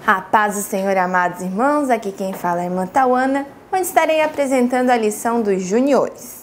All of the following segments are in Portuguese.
A paz do Senhor, amados irmãos, aqui quem fala é a irmã Tauana, onde estarei apresentando a lição dos juniores.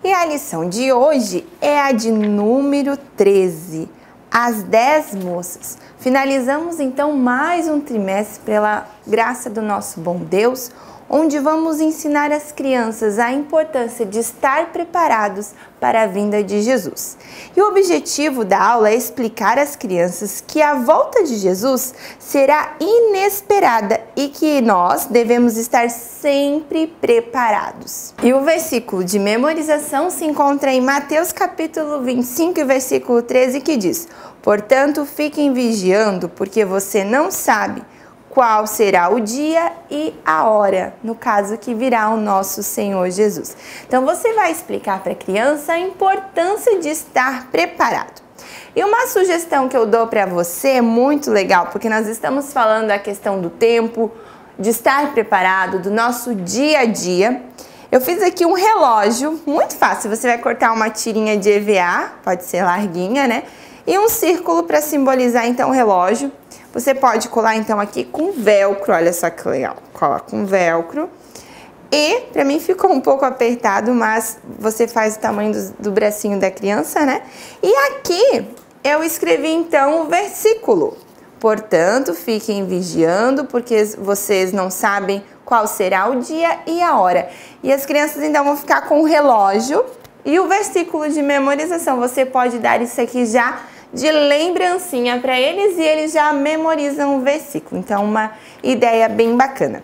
E a lição de hoje é a de número 13, as 10 moças. Finalizamos então mais um trimestre pela graça do nosso bom Deus, onde vamos ensinar às crianças a importância de estar preparados para a vinda de Jesus. E o objetivo da aula é explicar às crianças que a volta de Jesus será inesperada e que nós devemos estar sempre preparados. E o versículo de memorização se encontra em Mateus capítulo 25, versículo 13, que diz: "Portanto, fiquem vigiando, porque você não sabe qual será o dia e a hora, no caso que virá o nosso Senhor Jesus." Então você vai explicar para a criança a importância de estar preparado. E uma sugestão que eu dou para você é muito legal, porque nós estamos falando da questão do tempo, de estar preparado, do nosso dia a dia. Eu fiz aqui um relógio muito fácil, você vai cortar uma tirinha de EVA, pode ser larguinha, né? E um círculo para simbolizar então o relógio. Você pode colar então aqui com velcro, olha só que legal, cola com velcro. E para mim ficou um pouco apertado, mas você faz o tamanho do bracinho da criança, né? E aqui eu escrevi então o versículo: "Portanto, fiquem vigiando, porque vocês não sabem qual será o dia e a hora." E as crianças então vão ficar com o relógio e o versículo de memorização. Você pode dar isso aqui já de lembrancinha para eles e eles já memorizam o versículo. Então, uma ideia bem bacana.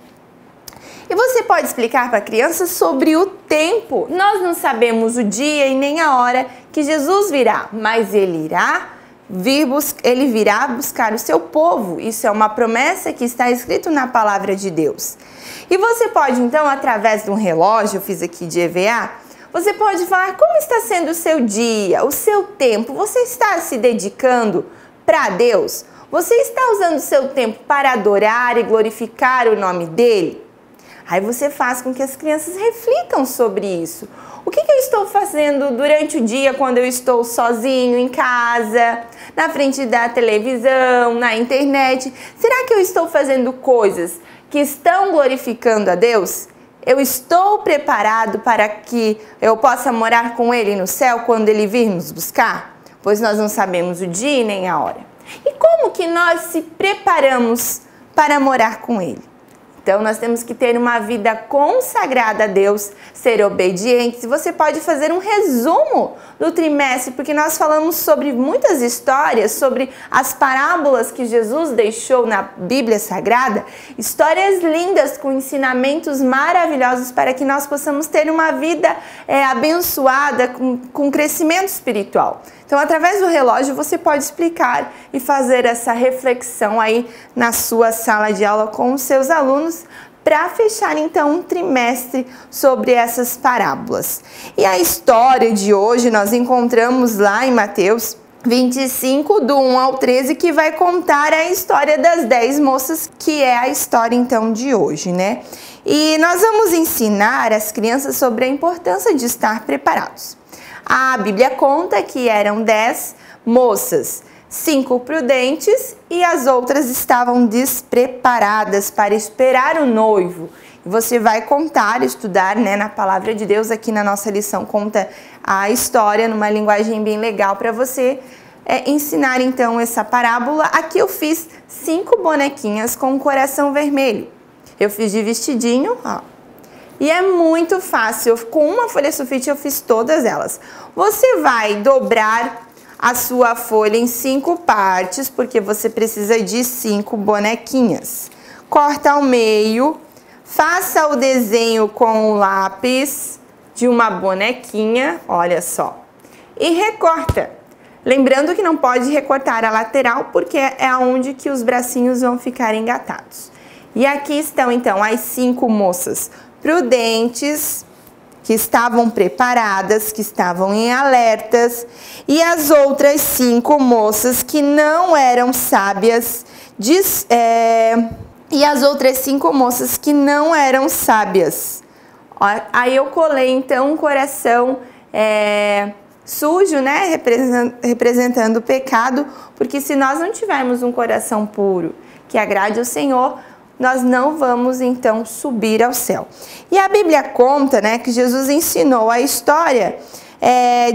E você pode explicar para a criança sobre o tempo. Nós não sabemos o dia e nem a hora que Jesus virá, mas ele virá buscar o seu povo. Isso é uma promessa que está escrito na palavra de Deus. E você pode, então, através de um relógio, eu fiz aqui de EVA, você pode falar como está sendo o seu dia, o seu tempo. Você está se dedicando para Deus? Você está usando o seu tempo para adorar e glorificar o nome dele? Aí você faz com que as crianças reflitam sobre isso. O que eu estou fazendo durante o dia quando eu estou sozinho em casa, na frente da televisão, na internet? Será que eu estou fazendo coisas que estão glorificando a Deus? Eu estou preparado para que eu possa morar com Ele no céu quando Ele vir nos buscar? Pois nós não sabemos o dia e nem a hora. E como que nós se preparamos para morar com Ele? Então, nós temos que ter uma vida consagrada a Deus, ser obedientes. E você pode fazer um resumo do trimestre, porque nós falamos sobre muitas histórias, sobre as parábolas que Jesus deixou na Bíblia Sagrada, histórias lindas com ensinamentos maravilhosos para que nós possamos ter uma vida abençoada, com crescimento espiritual. Então, através do relógio, você pode explicar e fazer essa reflexão aí na sua sala de aula com os seus alunos para fechar, então, um trimestre sobre essas parábolas. E a história de hoje nós encontramos lá em Mateus 25, do 1 ao 13, que vai contar a história das 10 moças, que é a história, então, de hoje, né? E nós vamos ensinar as crianças sobre a importância de estar preparados. A Bíblia conta que eram 10 moças, 5 prudentes e as outras estavam despreparadas para esperar o noivo. E você vai contar, estudar, né, na palavra de Deus. Aqui na nossa lição conta a história numa linguagem bem legal para você ensinar então essa parábola. Aqui eu fiz 5 bonequinhas com um coração vermelho. Eu fiz de vestidinho, ó. E é muito fácil, com uma folha sulfite eu fiz todas elas. Você vai dobrar a sua folha em 5 partes, porque você precisa de 5 bonequinhas. Corta ao meio, faça o desenho com o lápis de uma bonequinha, olha só, e recorta. Lembrando que não pode recortar a lateral, porque é onde que os bracinhos vão ficar engatados. E aqui estão então as 5 moças prudentes, que estavam preparadas, que estavam em alertas, e as outras 5 moças que não eram sábias, Aí eu colei então um coração sujo, né? Representando o pecado, porque se nós não tivermos um coração puro que agrade ao Senhor, nós não vamos então subir ao céu. E a Bíblia conta, né, que Jesus ensinou a história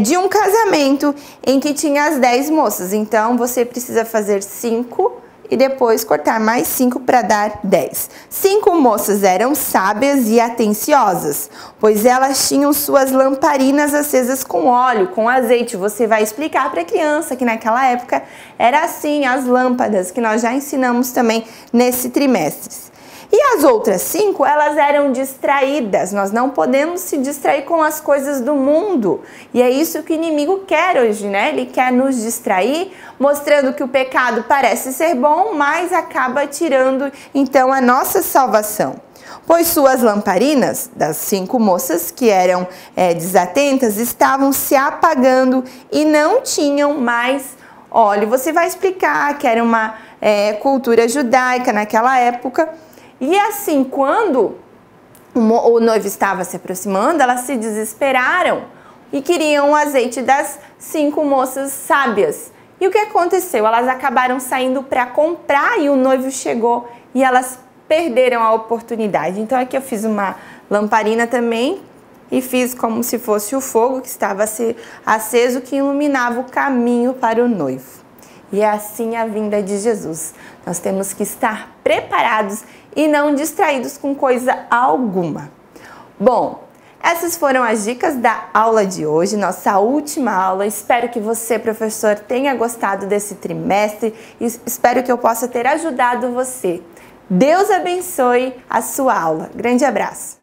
de um casamento em que tinha as 10 moças. Então você precisa fazer 5 e depois cortar mais 5 para dar 10. 5 moças eram sábias e atenciosas, pois elas tinham suas lamparinas acesas com óleo, com azeite. Você vai explicar para a criança que naquela época era assim as lâmpadas, que nós já ensinamos também nesse trimestre. E as outras 5, elas eram distraídas. Nós não podemos se distrair com as coisas do mundo. E é isso que o inimigo quer hoje, né? Ele quer nos distrair, mostrando que o pecado parece ser bom, mas acaba tirando, então, a nossa salvação. Pois suas lamparinas, das 5 moças que eram desatentas, estavam se apagando e não tinham mais óleo. Você vai explicar que era uma cultura judaica naquela época. E assim, quando o noivo estava se aproximando, elas se desesperaram e queriam o azeite das 5 moças sábias. E o que aconteceu? Elas acabaram saindo para comprar e o noivo chegou e elas perderam a oportunidade. Então aqui eu fiz uma lamparina também e fiz como se fosse o fogo que estava aceso, que iluminava o caminho para o noivo. E é assim a vinda de Jesus. Nós temos que estar preparados e não distraídos com coisa alguma. Bom, essas foram as dicas da aula de hoje, nossa última aula. Espero que você, professor, tenha gostado desse trimestre e espero que eu possa ter ajudado você. Deus abençoe a sua aula. Grande abraço!